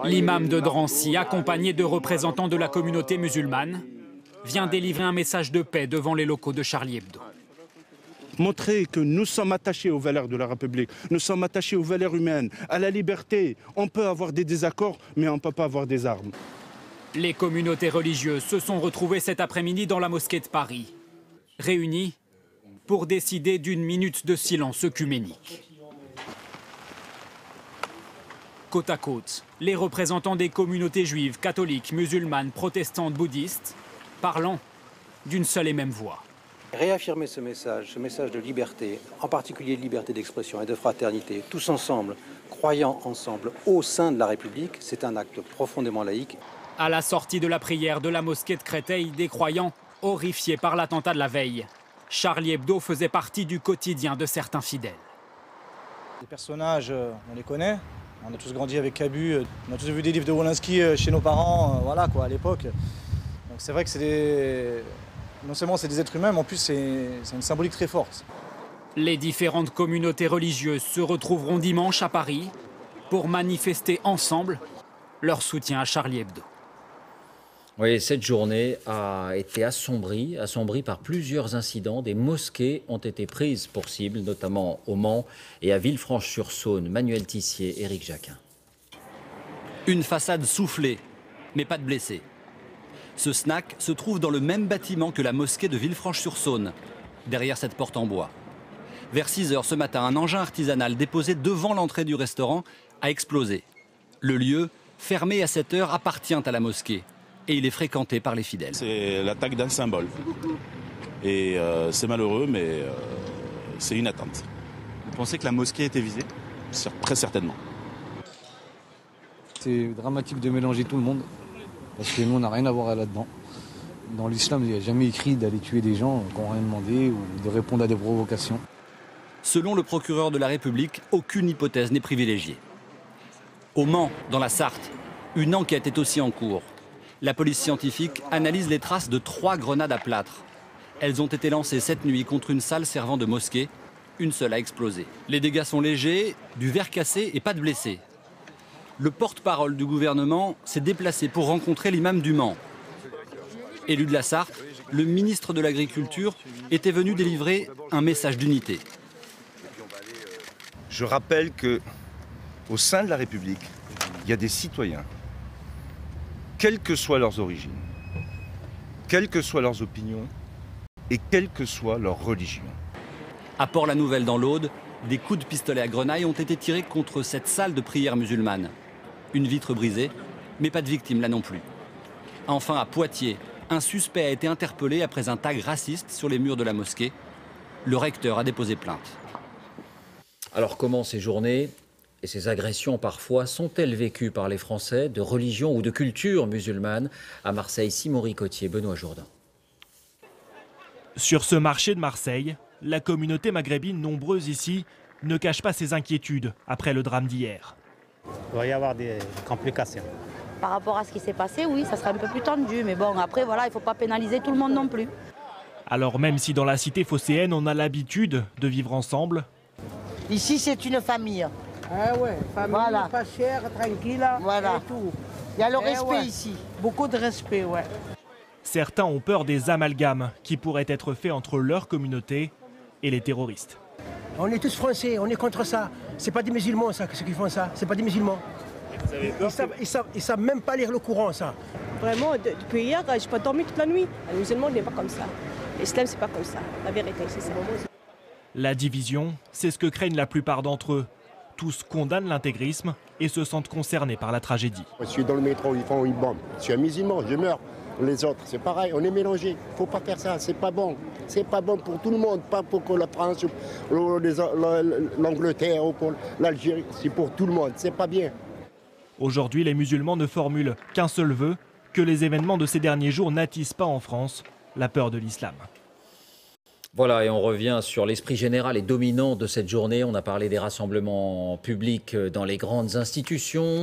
L'imam de Drancy, accompagné de représentants de la communauté musulmane, vient délivrer un message de paix devant les locaux de Charlie Hebdo. Montrer que nous sommes attachés aux valeurs de la République, nous sommes attachés aux valeurs humaines, à la liberté. On peut avoir des désaccords, mais on ne peut pas avoir des armes. Les communautés religieuses se sont retrouvées cet après-midi dans la mosquée de Paris, réunies pour décider d'une minute de silence œcuménique. Côte à côte, les représentants des communautés juives, catholiques, musulmanes, protestantes, bouddhistes, parlant d'une seule et même voix. Réaffirmer ce message de liberté, en particulier de liberté d'expression et de fraternité, tous ensemble, croyant ensemble au sein de la République, c'est un acte profondément laïque. À la sortie de la prière de la mosquée de Créteil, des croyants horrifiés par l'attentat de la veille. Charlie Hebdo faisait partie du quotidien de certains fidèles. Les personnages, on les connaît. On a tous grandi avec Cabu, on a tous vu des livres de Wolinski chez nos parents, voilà quoi, à l'époque. Donc c'est vrai que non seulement c'est des êtres humains, mais en plus c'est une symbolique très forte. Les différentes communautés religieuses se retrouveront dimanche à Paris pour manifester ensemble leur soutien à Charlie Hebdo. Oui, cette journée a été assombrie par plusieurs incidents. Des mosquées ont été prises pour cible, notamment au Mans et à Villefranche-sur-Saône. Manuel Tissier, Éric Jacquin. Une façade soufflée, mais pas de blessés. Ce snack se trouve dans le même bâtiment que la mosquée de Villefranche-sur-Saône, derrière cette porte en bois. Vers 6 h ce matin, un engin artisanal déposé devant l'entrée du restaurant a explosé. Le lieu, fermé à 7 h, appartient à la mosquée. Et il est fréquenté par les fidèles. C'est l'attaque d'un symbole. Et c'est malheureux, mais c'est une attente. Vous pensez que la mosquée a été visée ? Très certainement. C'est dramatique de mélanger tout le monde, parce que nous, on n'a rien à voir là-dedans. Dans l'islam, il n'y a jamais écrit d'aller tuer des gens qui n'ont rien demandé ou de répondre à des provocations. Selon le procureur de la République, aucune hypothèse n'est privilégiée. Au Mans, dans la Sarthe, une enquête est aussi en cours. La police scientifique analyse les traces de 3 grenades à plâtre. Elles ont été lancées cette nuit contre une salle servant de mosquée. Une seule a explosé. Les dégâts sont légers, du verre cassé et pas de blessés. Le porte-parole du gouvernement s'est déplacé pour rencontrer l'imam du Mans. Élu de la Sarthe, le ministre de l'Agriculture était venu délivrer un message d'unité. Je rappelle qu'au sein de la République, il y a des citoyens, quelles que soient leurs origines, quelles que soient leurs opinions et quelle que soit leur religion. À Port-la-Nouvelle dans l'Aude, des coups de pistolet à grenaille ont été tirés contre cette salle de prière musulmane. Une vitre brisée, mais pas de victime là non plus. Enfin, à Poitiers, un suspect a été interpellé après un tag raciste sur les murs de la mosquée. Le recteur a déposé plainte. Alors comment ces journées et ces agressions parfois sont-elles vécues par les Français de religion ou de culture musulmane? À Marseille, Simon Ricotier, Benoît Jourdain. Sur ce marché de Marseille, la communauté maghrébine nombreuse ici ne cache pas ses inquiétudes après le drame d'hier. Il va y avoir des complications. Par rapport à ce qui s'est passé, oui, ça sera un peu plus tendu. Mais bon, après, voilà, il ne faut pas pénaliser tout le monde non plus. Alors même si dans la cité phocéenne, on a l'habitude de vivre ensemble. Ici, c'est une famille. Ah ouais, famille voilà. Pas chère, tranquille, voilà. Et tout. Il y a le respect ici. Beaucoup de respect, ouais. Certains ont peur des amalgames qui pourraient être faits entre leur communauté et les terroristes. On est tous français, on est contre ça. C'est pas des musulmans, ça, ceux qui font ça. C'est pas des musulmans. Vous avez peur ils savent même pas lire le Coran, ça. Vraiment, depuis hier, je n'ai pas dormi toute la nuit. Le musulman n'est pas comme ça. L'islam, c'est pas comme ça. La vérité, c'est ça. La division, c'est ce que craignent la plupart d'entre eux. Tous condamnent l'intégrisme et se sentent concernés par la tragédie. Je suis dans le métro, ils font une bombe. Je suis un musulman, je meurs. Les autres, c'est pareil, on est mélangés. Il ne faut pas faire ça, c'est pas bon. C'est pas bon pour tout le monde, pas pour la France, l'Angleterre ou l'Algérie. C'est pour tout le monde, c'est pas bien. Aujourd'hui, les musulmans ne formulent qu'un seul vœu, que les événements de ces derniers jours n'attisent pas en France la peur de l'islam. Voilà, et on revient sur l'esprit général et dominant de cette journée. On a parlé des rassemblements publics dans les grandes institutions.